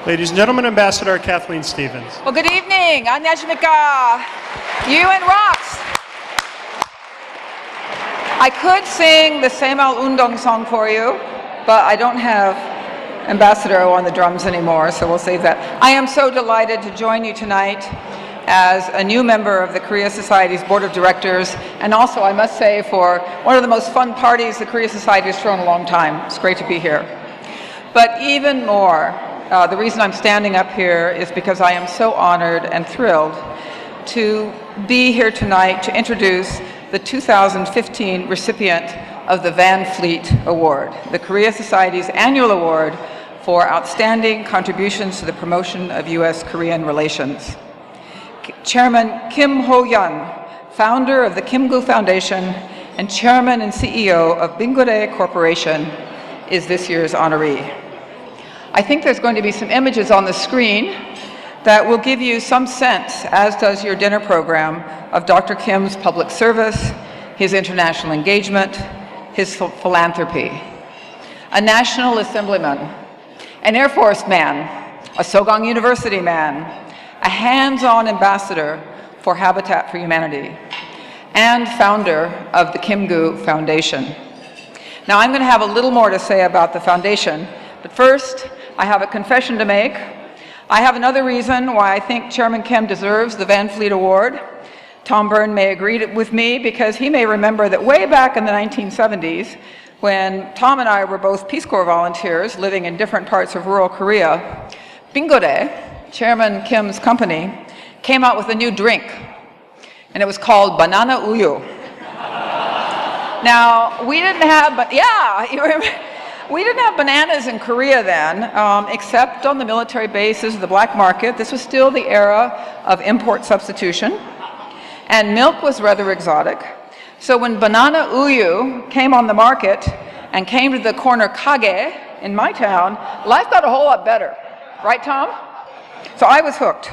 Ladies and gentlemen, Ambassador Kathleen Stevens. Well, good evening. 안녕하십니까. Youn rocks. I could sing the Semal Undong song for you, but I don't have Ambassador on the drums anymore, so we'll save that. I am so delighted to join you tonight as a new member of the Korea Society's Board of Directors, and also, I must say, for one of the most fun parties the Korea Society has thrown in a long time. It's great to be here. But even more, the reason I'm standing up here is because I am so honored and thrilled to be here tonight to introduce the 2015 recipient of the Van Fleet Award, the Korea Society's annual award for outstanding contributions to the promotion of U.S.-Korean relations. Chairman Kim Ho-yeon, founder of the Kim-gu Foundation and chairman and CEO of Bingore Corporation, is this year's honoree. I think there's going to be some images on the screen that will give you some sense, as does your dinner program, of Dr. Kim's public service, his international engagement, his philanthropy. A National Assemblyman, an Air Force man, a Sogang University man, a hands-on ambassador for Habitat for Humanity, and founder of the Kim-gu Foundation. Now, I'm going to have a little more to say about the foundation, but first, I have a confession to make. I have another reason why I think Chairman Kim deserves the Van Fleet Award. Tom Byrne may agree with me because he may remember that way back in the 1970s, when Tom and I were both Peace Corps volunteers living in different parts of rural Korea, Bingore, Chairman Kim's company, came out with a new drink, and it was called Banana Uyu. Now, we didn't have, but yeah, you remember? We didn't have bananas in Korea then, except on the military bases, the black market. This was still the era of import substitution. And milk was rather exotic. So when Banana Uyu came on the market and came to the corner Kage in my town, life got a whole lot better. Right, Tom? So I was hooked.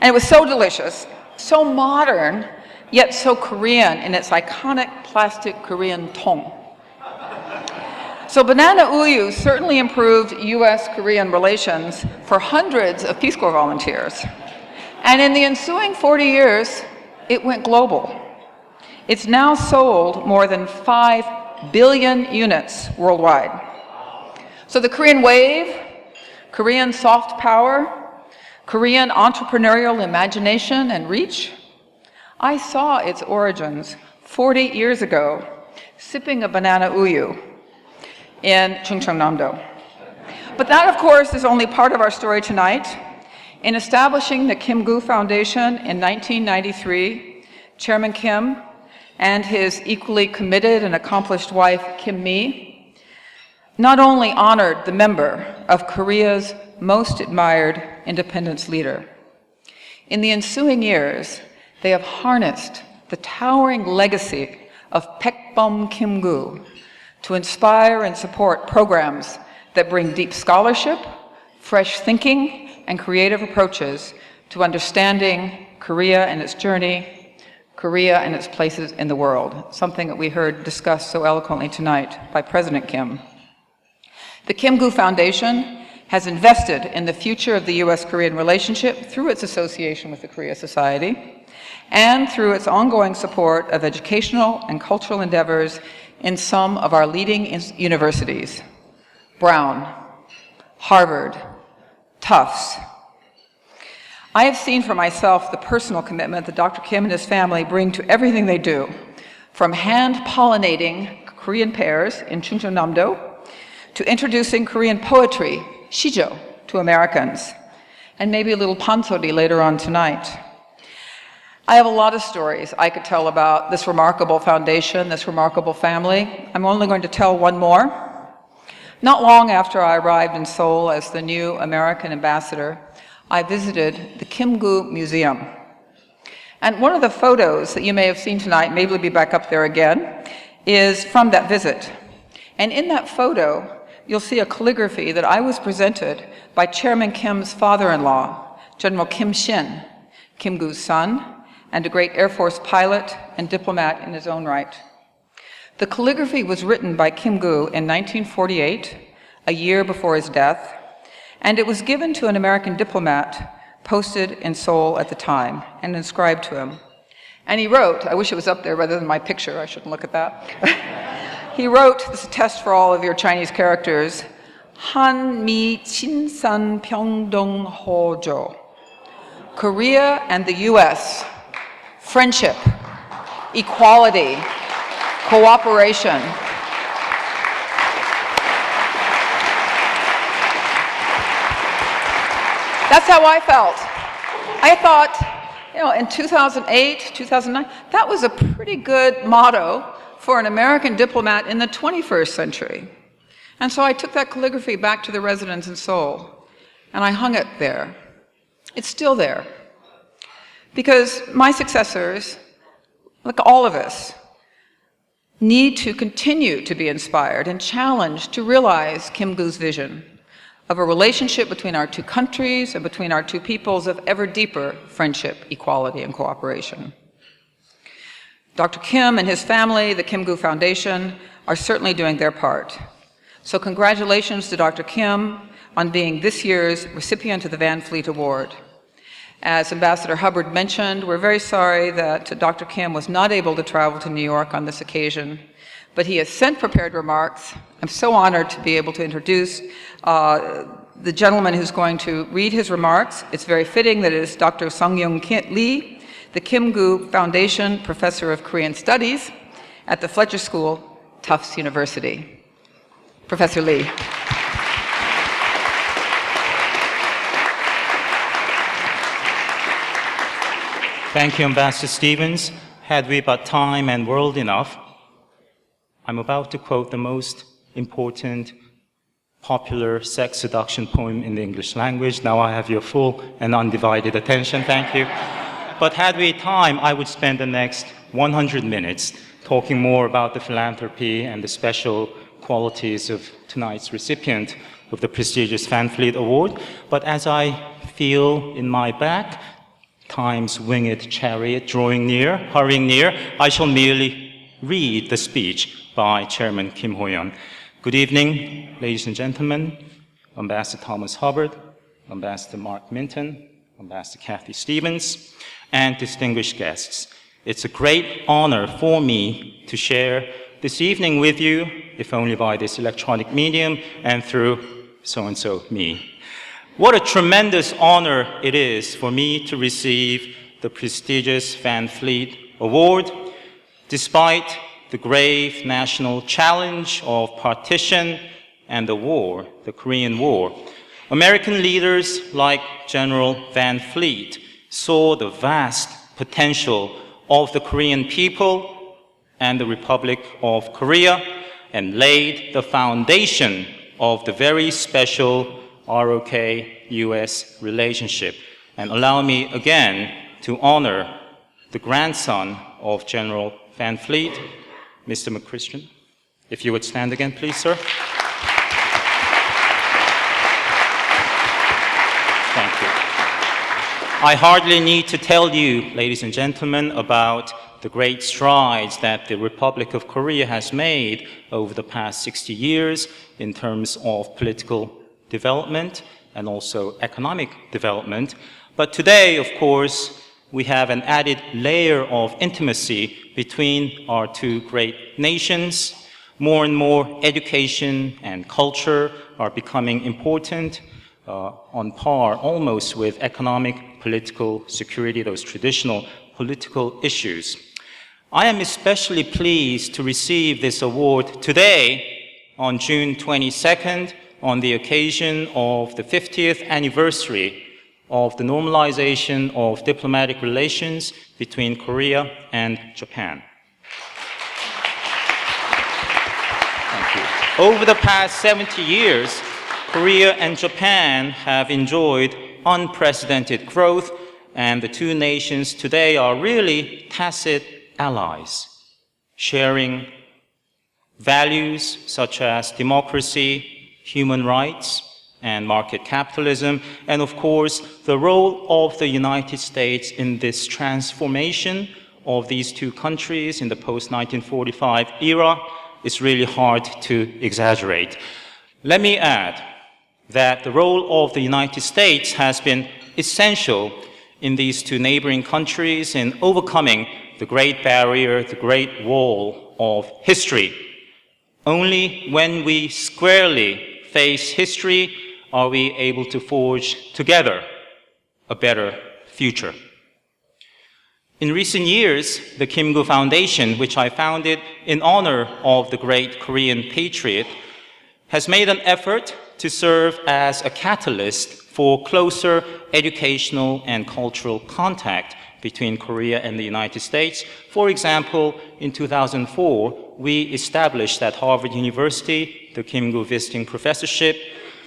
And it was so delicious, so modern, yet so Korean in its iconic plastic Korean tong. So Banana Uyu certainly improved U.S.-Korean relations for hundreds of Peace Corps volunteers. And in the ensuing 40 years, it went global. It's now sold more than 5 billion units worldwide. So the Korean wave, Korean soft power, Korean entrepreneurial imagination and reach, I saw its origins 40 years ago, sipping a Banana Uyu in Chungcheongnam-do. But that, of course, is only part of our story tonight. In establishing the Kim-gu Foundation in 1993, Chairman Kim and his equally committed and accomplished wife, Kim Mi, not only honored the member of Korea's most admired independence leader. In the ensuing years, they have harnessed the towering legacy of Baekbom Kim-gu to inspire and support programs that bring deep scholarship, fresh thinking, and creative approaches to understanding Korea and its journey, Korea and its places in the world, something that we heard discussed so eloquently tonight by President Kim. The Kim-gu Foundation has invested in the future of the U.S.-Korean relationship through its association with the Korea Society and through its ongoing support of educational and cultural endeavors in some of our leading universities: Brown, Harvard, Tufts. I have seen for myself the personal commitment that Dr. Kim and his family bring to everything they do, from hand-pollinating Korean pears in Chungcheongnam-do to introducing Korean poetry, shijo, to Americans, and maybe a little pansori later on tonight. I have a lot of stories I could tell about this remarkable foundation, this remarkable family. I'm only going to tell one more. Not long after I arrived in Seoul as the new American ambassador, I visited the Kim-gu Museum. And one of the photos that you may have seen tonight, maybe it'll be back up there again, is from that visit. And in that photo, you'll see a calligraphy that I was presented by Chairman Kim's father-in-law, General Kim Shin, Kim-gu's son, and a great Air Force pilot and diplomat in his own right. The calligraphy was written by Kim-gu in 1948, a year before his death, and it was given to an American diplomat posted in Seoul at the time and inscribed to him. And he wrote, I wish it was up there rather than my picture, I shouldn't look at that. He wrote, this is a test for all of your Chinese characters, Han Mi Chin San Pyeongdong Hojo. Korea and the US, friendship, equality, cooperation. That's how I felt. I thought, in 2008, 2009, that was a pretty good motto for an American diplomat in the 21st century. And so I took that calligraphy back to the residence in Seoul, and I hung it there. It's still there. Because my successors, like all of us, need to continue to be inspired and challenged to realize Kim Goo's vision of a relationship between our two countries and between our two peoples of ever deeper friendship, equality, and cooperation. Dr. Kim and his family, the Kim Goo Foundation, are certainly doing their part. So congratulations to Dr. Kim on being this year's recipient of the Van Fleet Award. As Ambassador Hubbard mentioned, we're very sorry that Dr. Kim was not able to travel to New York on this occasion, but he has sent prepared remarks. I'm so honored to be able to introduce the gentleman who's going to read his remarks. It's very fitting that it is Dr. Sung-Yoon Lee, the Kim Goo Foundation Professor of Korean Studies at the Fletcher School, Tufts University. Professor Lee. Thank you, Ambassador Stevens. Had we but time and world enough, I'm about to quote the most important popular sex seduction poem in the English language. Now I have your full and undivided attention, thank you. But had we time, I would spend the next 100 minutes talking more about the philanthropy and the special qualities of tonight's recipient of the prestigious Van Fleet Award. But as I feel in my back, time's winged chariot drawing near, hurrying near, I shall merely read the speech by Chairman Kim Ho-yeon. Good evening, ladies and gentlemen, Ambassador Thomas Hubbard, Ambassador Mark Minton, Ambassador Kathy Stevens, and distinguished guests. It's a great honor for me to share this evening with you, if only by this electronic medium and through so-and-so me. What a tremendous honor it is for me to receive the prestigious Van Fleet Award, despite the grave national challenge of partition and the war, the Korean War. American leaders like General Van Fleet saw the vast potential of the Korean people and the Republic of Korea and laid the foundation of the very special ROK-US relationship. And allow me again to honor the grandson of General Van Fleet, Mr. McChristian. If you would stand again, please, sir. Thank you. I hardly need to tell you, ladies and gentlemen, about the great strides that the Republic of Korea has made over the past 60 years in terms of political development and also economic development. But today, of course, we have an added layer of intimacy between our two great nations. More and more education and culture are becoming important, on par almost with economic, political, security, those traditional political issues. I am especially pleased to receive this award today on June 22nd, on the occasion of the 50th anniversary of the normalization of diplomatic relations between Korea and Japan. Thank you. Over the past 70 years, Korea and Japan have enjoyed unprecedented growth, and the two nations today are really tacit allies, sharing values such as democracy, human rights, and market capitalism, and of course, the role of the United States in this transformation of these two countries in the post-1945 era is really hard to exaggerate. Let me add, that the role of the United States has been essential in these two neighboring countries in overcoming the Great Barrier, the Great Wall of history. Only when we squarely face history are we able to forge together a better future. In recent years, the Kim-gu Foundation, which I founded in honor of the great Korean patriot, has made an effort to serve as a catalyst for closer educational and cultural contact between Korea and the United States. For example, in 2004, we established at Harvard University the Kim-gu Visiting Professorship.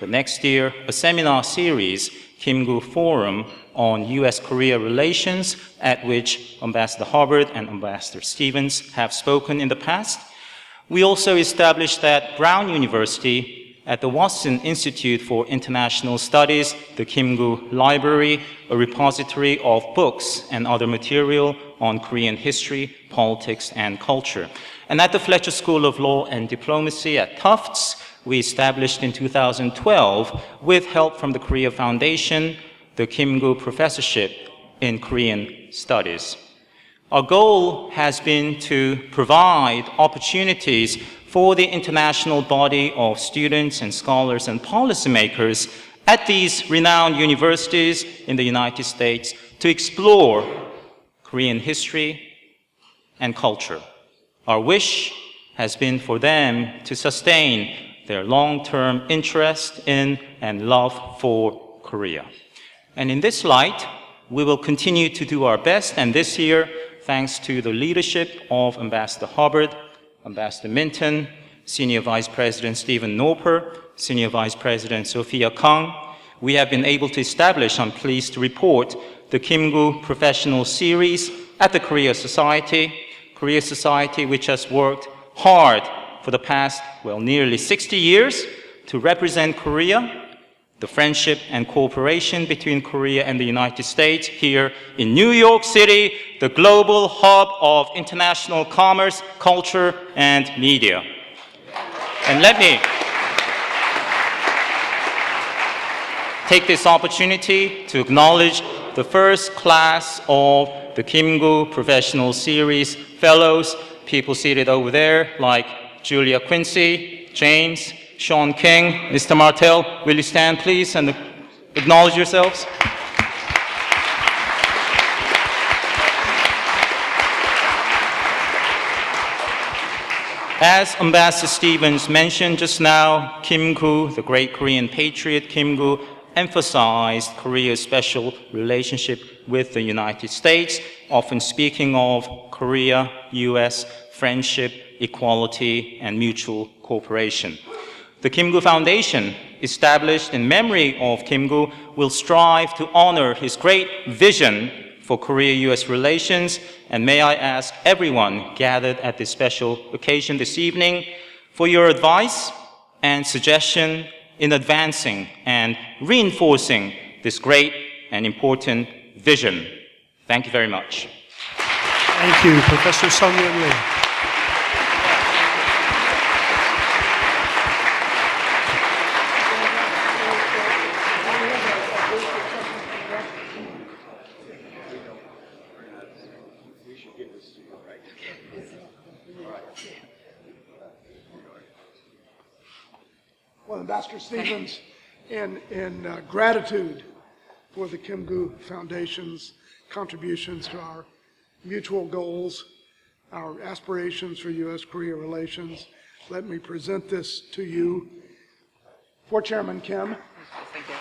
The next year, a seminar series, Kim-gu Forum, on U.S.-Korea relations, at which Ambassador Hubbard and Ambassador Stevens have spoken in the past. We also established at Brown University, at the Watson Institute for International Studies, the Kim-gu Library, a repository of books and other material on Korean history, politics, and culture. And at the Fletcher School of Law and Diplomacy at Tufts, we established in 2012, with help from the Korea Foundation, the Kim-gu Professorship in Korean Studies. Our goal has been to provide opportunities for the international body of students and scholars and policymakers at these renowned universities in the United States to explore Korean history and culture. Our wish has been for them to sustain their long-term interest in and love for Korea. And in this light, we will continue to do our best, and this year, thanks to the leadership of Ambassador Hubbard, Ambassador Minton, Senior Vice President Stephen Norper, Senior Vice President Sophia Kang, we have been able to establish, I'm pleased to report, the Kim-gu Professional Series at the Korea Society which has worked hard for the past, nearly 60 years to represent Korea, the friendship and cooperation between Korea and the United States here in New York City, the global hub of international commerce, culture, and media. And let me take this opportunity to acknowledge the first class of the Kim-gu Professional Series Fellows, people seated over there like Julia Quincy, James, Sean King, Mr. Martell. Will you stand, please, and acknowledge yourselves? As Ambassador Stevens mentioned just now, Kim-gu, the great Korean patriot, Kim-gu emphasized Korea's special relationship with the United States, often speaking of Korea-US friendship, equality, and mutual cooperation. The Kim-gu Foundation, established in memory of Kim-gu, will strive to honor his great vision for Korea-US relations, and may I ask everyone gathered at this special occasion this evening for your advice and suggestion in advancing and reinforcing this great and important vision. Thank you very much. Thank you, Professor Sung-Yoon Lee. Well, Ambassador Stevens, in gratitude for the Kim-gu Foundation's contributions to our mutual goals, our aspirations for U.S.-Korea relations, let me present this to you for Chairman Kim. Thank you.